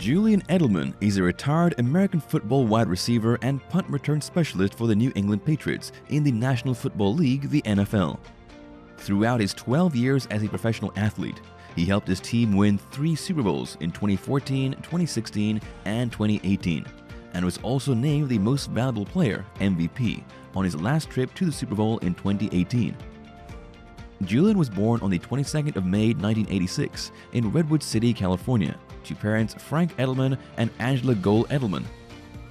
Julian Edelman is a retired American football wide receiver and punt return specialist for the New England Patriots in the National Football League, the NFL. Throughout his 12 years as a professional athlete, he helped his team win 3 Super Bowls in 2014, 2016, and 2018, and was also named the Most Valuable Player (MVP) on his last trip to the Super Bowl in 2018. Julian was born on the 22nd of May 1986 in Redwood City, California, to parents Frank Edelman and Angela Gold Edelman.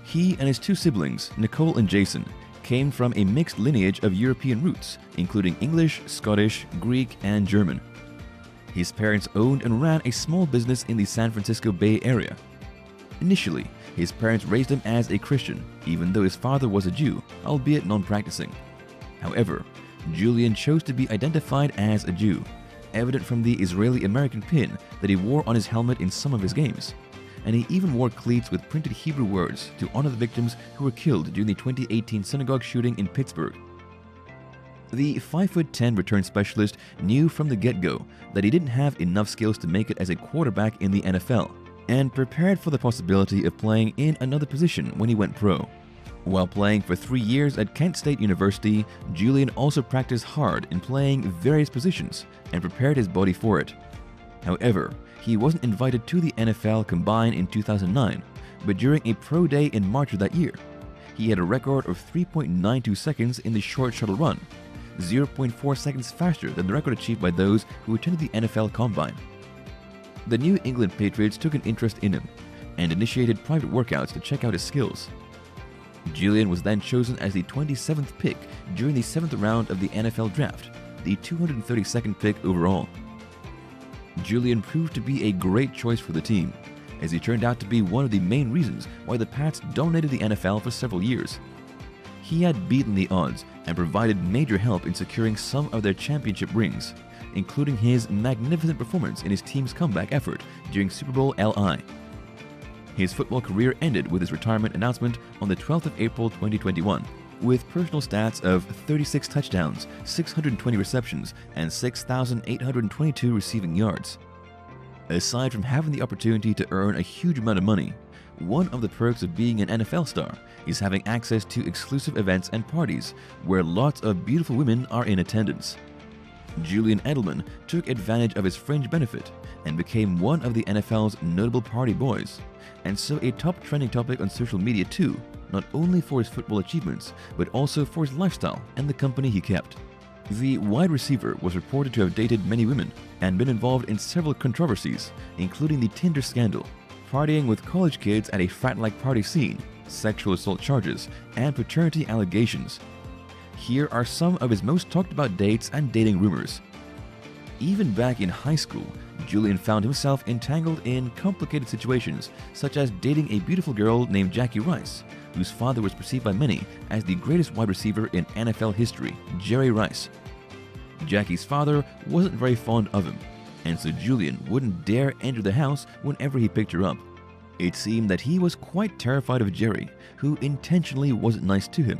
He and his 2 siblings, Nicole and Jason, came from a mixed lineage of European roots, including English, Scottish, Greek, and German. His parents owned and ran a small business in the San Francisco Bay Area. Initially, his parents raised him as a Christian, even though his father was a Jew, albeit non-practicing. However, Julian chose to be identified as a Jew, evident from the Israeli-American pin that he wore on his helmet in some of his games, and he even wore cleats with printed Hebrew words to honor the victims who were killed during the 2018 synagogue shooting in Pittsburgh. The 5'10" return specialist knew from the get-go that he didn't have enough skills to make it as a quarterback in the NFL, and prepared for the possibility of playing in another position when he went pro. While playing for 3 years at Kent State University, Julian also practiced hard in playing various positions and prepared his body for it. However, he wasn't invited to the NFL Combine in 2009, but during a pro day in March of that year, he had a record of 3.92 seconds in the short shuttle run, 0.4 seconds faster than the record achieved by those who attended the NFL Combine. The New England Patriots took an interest in him and initiated private workouts to check out his skills. Julian was then chosen as the 27th pick during the 7th round of the NFL Draft, the 232nd pick overall. Julian proved to be a great choice for the team, as he turned out to be one of the main reasons why the Pats dominated the NFL for several years. He had beaten the odds and provided major help in securing some of their championship rings, including his magnificent performance in his team's comeback effort during Super Bowl LI. His football career ended with his retirement announcement on the 12th of April 2021, with personal stats of 36 touchdowns, 620 receptions, and 6,822 receiving yards. Aside from having the opportunity to earn a huge amount of money, one of the perks of being an NFL star is having access to exclusive events and parties where lots of beautiful women are in attendance. Julian Edelman took advantage of his fringe benefit and became one of the NFL's notable party boys, and so a top trending topic on social media too, not only for his football achievements, but also for his lifestyle and the company he kept. The wide receiver was reported to have dated many women and been involved in several controversies, including the Tinder scandal, partying with college kids at a frat-like party scene, sexual assault charges, and paternity allegations. Here are some of his most talked about dates and dating rumors. Even back in high school, Julian found himself entangled in complicated situations, such as dating a beautiful girl named Jackie Rice, whose father was perceived by many as the greatest wide receiver in NFL history, Jerry Rice. Jackie's father wasn't very fond of him, and so Julian wouldn't dare enter the house whenever he picked her up. It seemed that he was quite terrified of Jerry, who intentionally wasn't nice to him,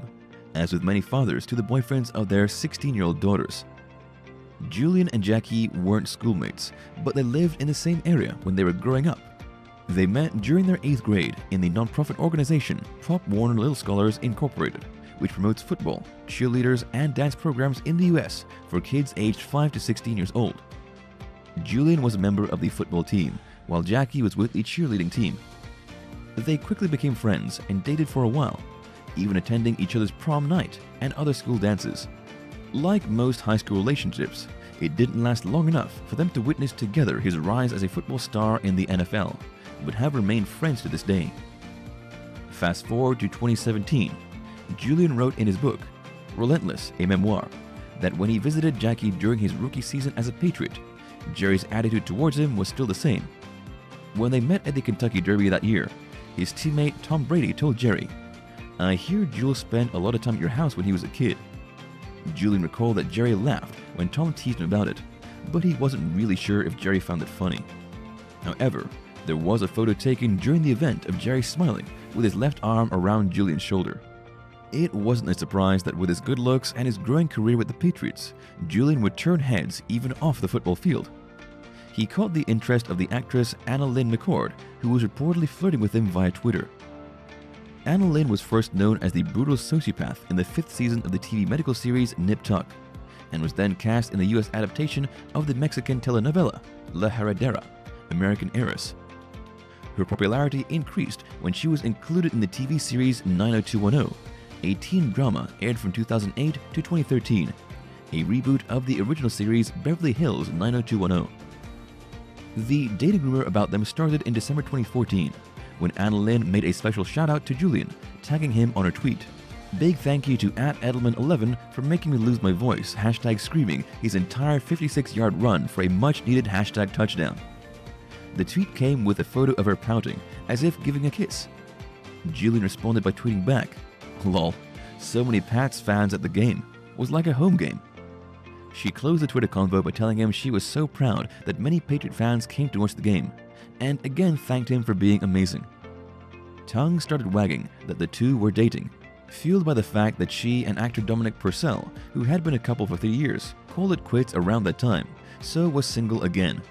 as with many fathers to the boyfriends of their 16-year-old daughters. Julian and Jackie weren't schoolmates, but they lived in the same area when they were growing up. They met during their 8th grade in the nonprofit organization Pop Warner Little Scholars Incorporated, which promotes football, cheerleaders, and dance programs in the US for kids aged 5 to 16 years old. Julian was a member of the football team, while Jackie was with the cheerleading team. They quickly became friends and dated for a while, even attending each other's prom night and other school dances. Like most high school relationships, it didn't last long enough for them to witness together his rise as a football star in the NFL, but have remained friends to this day. Fast forward to 2017, Julian wrote in his book, Relentless, a Memoir, that when he visited Jackie during his rookie season as a Patriot, Jerry's attitude towards him was still the same. When they met at the Kentucky Derby that year, his teammate Tom Brady told Jerry, "I hear Jules spent a lot of time at your house when he was a kid." Julian recalled that Jerry laughed when Tom teased him about it, but he wasn't really sure if Jerry found it funny. However, there was a photo taken during the event of Jerry smiling with his left arm around Julian's shoulder. It wasn't a surprise that with his good looks and his growing career with the Patriots, Julian would turn heads even off the football field. he caught the interest of the actress Anna Lynn McCord, who was reportedly flirting with him via Twitter. Anna Lynn was first known as the brutal sociopath in the 5th season of the TV medical series Nip Tuck, and was then cast in the US adaptation of the Mexican telenovela La Heredera, American Heiress. Her popularity increased when she was included in the TV series 90210, a teen drama aired from 2008 to 2013, a reboot of the original series Beverly Hills 90210. The dating rumor about them started in December 2014, when Anna Lynn made a special shout-out to Julian, tagging him on her tweet. "Big thank you to @Edelman11 for making me lose my voice, #screaming his entire 56-yard run for a much-needed #touchdown." The tweet came with a photo of her pouting, as if giving a kiss. Julian responded by tweeting back, "Lol, so many Pats fans at the game. Was like a home game." She closed the Twitter convo by telling him she was so proud that many Patriot fans came to watch the game, and again thanked him for being amazing. Tongue started wagging that the two were dating, fueled by the fact that she and actor Dominic Purcell, who had been a couple for 3 years, called it quits around that time, so was single again.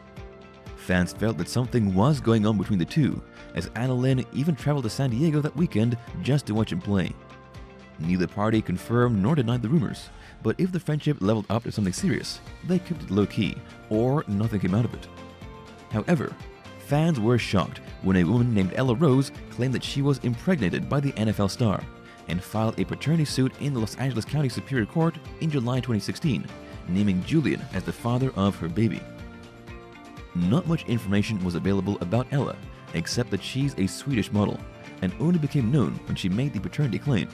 Fans felt that something was going on between the two, as Anna Lynn even traveled to San Diego that weekend just to watch him play. Neither party confirmed nor denied the rumors, but if the friendship leveled up to something serious, they kept it low-key, or nothing came out of it. However, fans were shocked when a woman named Ella Rose claimed that she was impregnated by the NFL star, and filed a paternity suit in the Los Angeles County Superior Court in July 2016, naming Julian as the father of her baby. Not much information was available about Ella, except that she's a Swedish model, and only became known when she made the paternity claim.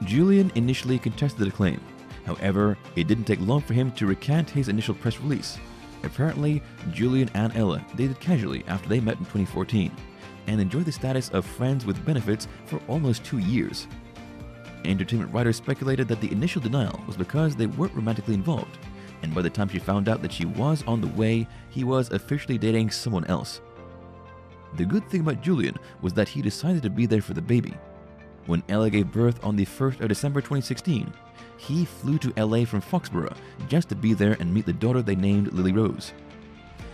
Julian initially contested the claim. However, it didn't take long for him to recant his initial press release. Apparently, Julian and Ella dated casually after they met in 2014, and enjoyed the status of friends with benefits for almost 2 years. Entertainment writers speculated that the initial denial was because they weren't romantically involved, and by the time she found out that she was on the way, he was officially dating someone else. The good thing about Julian was that he decided to be there for the baby. When Ella gave birth on the 1st of December 2016, he flew to LA from Foxborough just to be there and meet the daughter they named Lily Rose.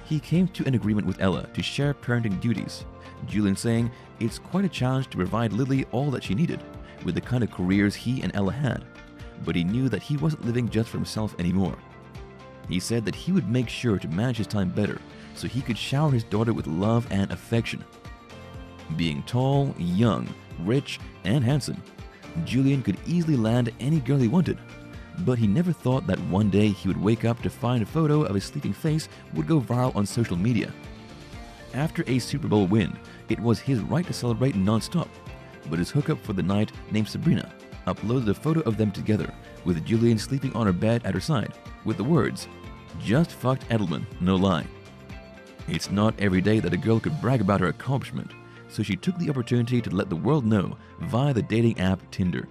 He came to an agreement with Ella to share parenting duties, Julian saying it's quite a challenge to provide Lily all that she needed, with the kind of careers he and Ella had, but he knew that he wasn't living just for himself anymore. He said that he would make sure to manage his time better so he could shower his daughter with love and affection. Being tall, young, rich, and handsome, Julian could easily land any girl he wanted, but he never thought that one day he would wake up to find a photo of his sleeping face would go viral on social media. After a Super Bowl win, it was his right to celebrate non-stop, but his hookup for the night, named Sabrina, uploaded a photo of them together, with Julian sleeping on her bed at her side, with the words, "Just fucked Edelman, no lie." It's not every day that a girl could brag about her accomplishment, so she took the opportunity to let the world know via the dating app Tinder.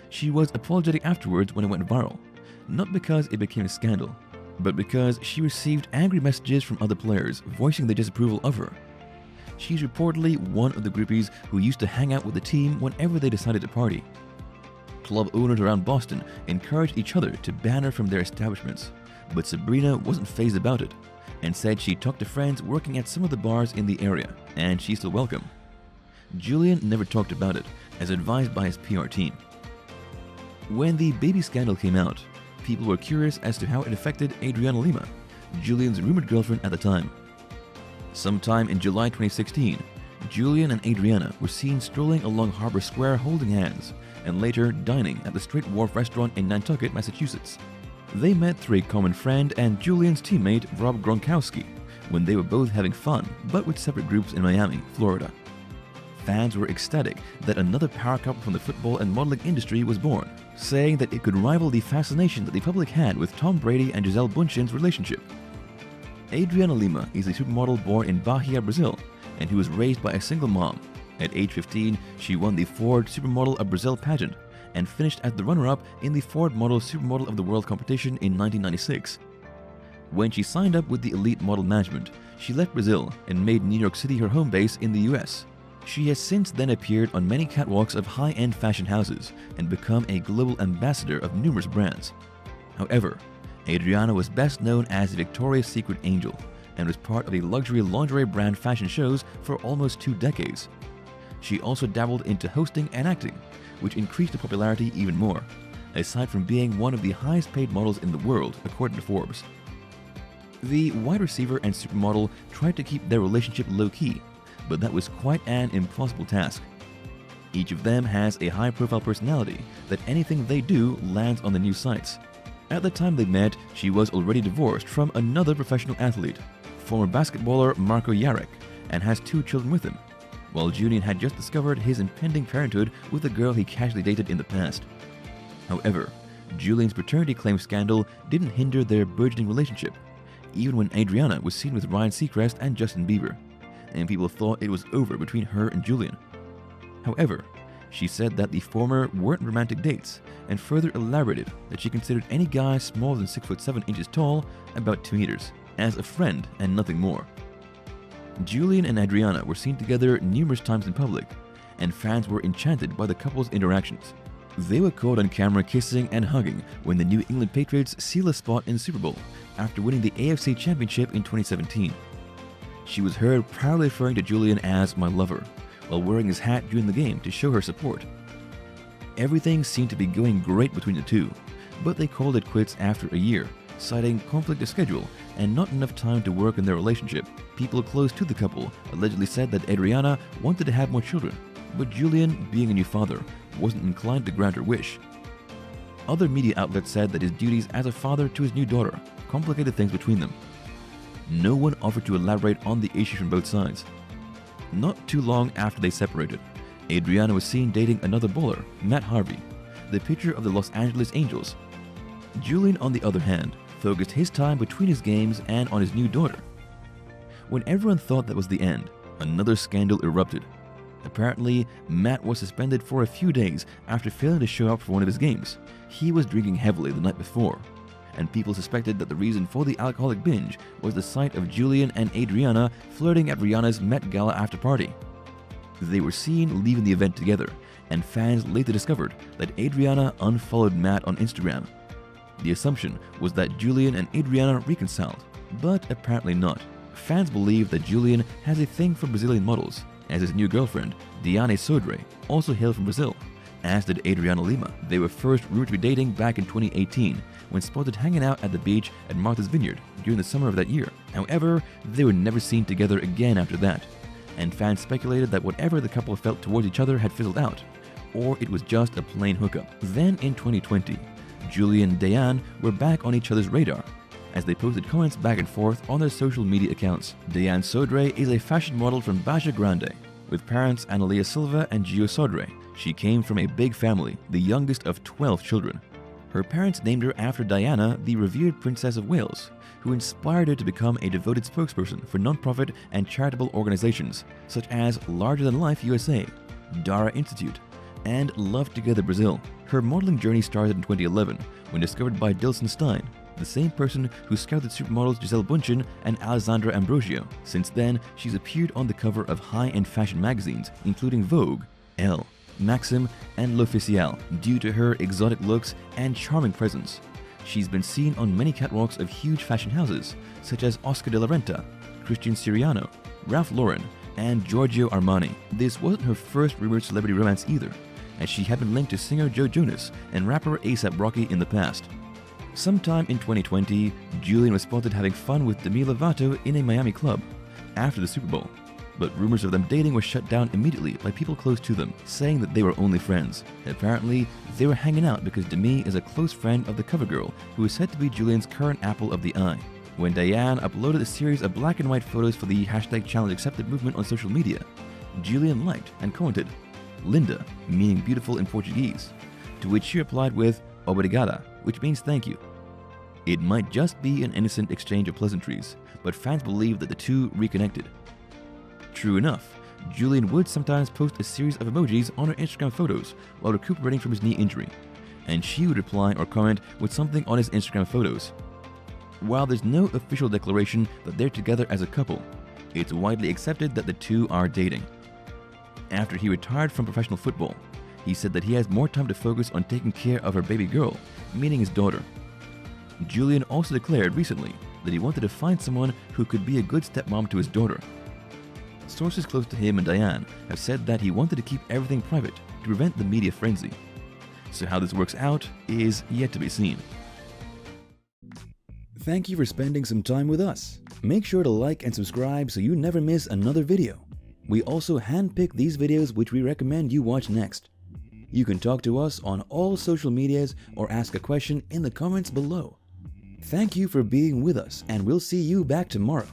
She was apologetic afterwards when it went viral, not because it became a scandal, but because she received angry messages from other players voicing their disapproval of her. She's reportedly one of the groupies who used to hang out with the team whenever they decided to party. Club owners around Boston encouraged each other to ban her from their establishments, but Sabrina wasn't fazed about it, and said she talked to friends working at some of the bars in the area, and she's still welcome. Julian never talked about it, as advised by his PR team. When the baby scandal came out, people were curious as to how it affected Adriana Lima, Julian's rumored girlfriend at the time. Sometime in July 2016, Julian and Adriana were seen strolling along Harbor Square holding hands, and later dining at the Straight Wharf restaurant in Nantucket, Massachusetts. They met through a common friend and Julian's teammate Rob Gronkowski when they were both having fun, but with separate groups in Miami, Florida. Fans were ecstatic that another power couple from the football and modeling industry was born, saying that it could rival the fascination that the public had with Tom Brady and Gisele Bündchen's relationship. Adriana Lima is a supermodel born in Bahia, Brazil, and who was raised by a single mom. At age 15, she won the Ford Supermodel of Brazil pageant and finished as the runner-up in the Ford Model Supermodel of the World competition in 1996. When she signed up with the Elite Model Management, she left Brazil and made New York City her home base in the US. She has since then appeared on many catwalks of high-end fashion houses and become a global ambassador of numerous brands. However, Adriana was best known as the Victoria's Secret Angel, and was part of the luxury lingerie brand fashion shows for almost 2 decades. She also dabbled into hosting and acting, which increased her popularity even more, aside from being one of the highest paid models in the world, according to Forbes. The wide receiver and supermodel tried to keep their relationship low-key, but that was quite an impossible task. Each of them has a high-profile personality that anything they do lands on the news sites. At the time they met, she was already divorced from another professional athlete, former basketballer Marko Jaric, and has 2 children with him, while Julian had just discovered his impending parenthood with a girl he casually dated in the past. However, Julian's paternity claim scandal didn't hinder their burgeoning relationship, even when Adriana was seen with Ryan Seacrest and Justin Bieber, and people thought it was over between her and Julian. However, she said that the former weren't romantic dates, and further elaborated that she considered any guy smaller than 6'7" tall, about 2 meters, as a friend and nothing more. Julian and Adriana were seen together numerous times in public, and fans were enchanted by the couple's interactions. They were caught on camera kissing and hugging when the New England Patriots sealed a spot in the Super Bowl after winning the AFC Championship in 2017. She was heard proudly referring to Julian as "my lover," while wearing his hat during the game to show her support. Everything seemed to be going great between the two, but they called it quits after a year, citing conflict of schedule and not enough time to work in their relationship. People close to the couple allegedly said that Adriana wanted to have more children, but Julian, being a new father, wasn't inclined to grant her wish. Other media outlets said that his duties as a father to his new daughter complicated things between them. No one offered to elaborate on the issue from both sides. Not too long after they separated, Adriana was seen dating another bowler, Matt Harvey, the pitcher of the Los Angeles Angels. Julian, on the other hand, focused his time between his games and on his new daughter. When everyone thought that was the end, another scandal erupted. Apparently, Matt was suspended for a few days after failing to show up for one of his games. He was drinking heavily the night before, and people suspected that the reason for the alcoholic binge was the sight of Julian and Adriana flirting at Rihanna's Met Gala after party. They were seen leaving the event together, and fans later discovered that Adriana unfollowed Matt on Instagram. The assumption was that Julian and Adriana reconciled, but apparently not. Fans believe that Julian has a thing for Brazilian models, as his new girlfriend, Diane Sodré, also hailed from Brazil, as did Adriana Lima. They were first rumored to be dating back in 2018, when spotted hanging out at the beach at Martha's Vineyard during the summer of that year. However, they were never seen together again after that, and fans speculated that whatever the couple felt towards each other had fizzled out, or it was just a plain hookup. Then in 2020, Julian and Diane were back on each other's radar, as they posted comments back and forth on their social media accounts. Diane Sodré is a fashion model from Baixo Grande, with parents Analia Silva and Gio Sodré. She came from a big family, the youngest of 12 children. Her parents named her after Diana, the revered Princess of Wales, who inspired her to become a devoted spokesperson for non-profit and charitable organizations such as Larger Than Life USA, Dara Institute, and Love Together Brazil. Her modeling journey started in 2011 when discovered by Dilson Stein, the same person who scouted supermodels Gisele Bündchen and Alessandra Ambrosio. Since then, she's appeared on the cover of high-end fashion magazines, including Vogue, Elle, Maxim, and L'Officiel, due to her exotic looks and charming presence. She's been seen on many catwalks of huge fashion houses, such as Oscar de la Renta, Christian Siriano, Ralph Lauren, and Giorgio Armani. This wasn't her first rumored celebrity romance either, as she had been linked to singer Joe Jonas and rapper A$AP Rocky in the past. Sometime in 2020, Julian was spotted having fun with Demi Lovato in a Miami club after the Super Bowl, but rumors of them dating were shut down immediately by people close to them, saying that they were only friends. Apparently, they were hanging out because Demi is a close friend of the cover girl, who is said to be Julian's current apple of the eye. When Diane uploaded a series of black and white photos for the #ChallengeAccepted movement on social media, Julian liked and commented, "Linda," meaning beautiful in Portuguese, to which she replied with "Obrigada," which means thank you. It might just be an innocent exchange of pleasantries, but fans believe that the two reconnected. True enough, Julian would sometimes post a series of emojis on her Instagram photos while recuperating from his knee injury, and she would reply or comment with something on his Instagram photos. While there's no official declaration that they're together as a couple, it's widely accepted that the two are dating. After he retired from professional football, he said that he has more time to focus on taking care of her baby girl, meaning his daughter. Julian also declared recently that he wanted to find someone who could be a good stepmom to his daughter. Sources close to him and Diane have said that he wanted to keep everything private to prevent the media frenzy. So how this works out is yet to be seen. Thank you for spending some time with us. Make sure to like and subscribe so you never miss another video. We also handpick these videos which we recommend you watch next. You can talk to us on all social medias or ask a question in the comments below. Thank you for being with us, and we'll see you back tomorrow.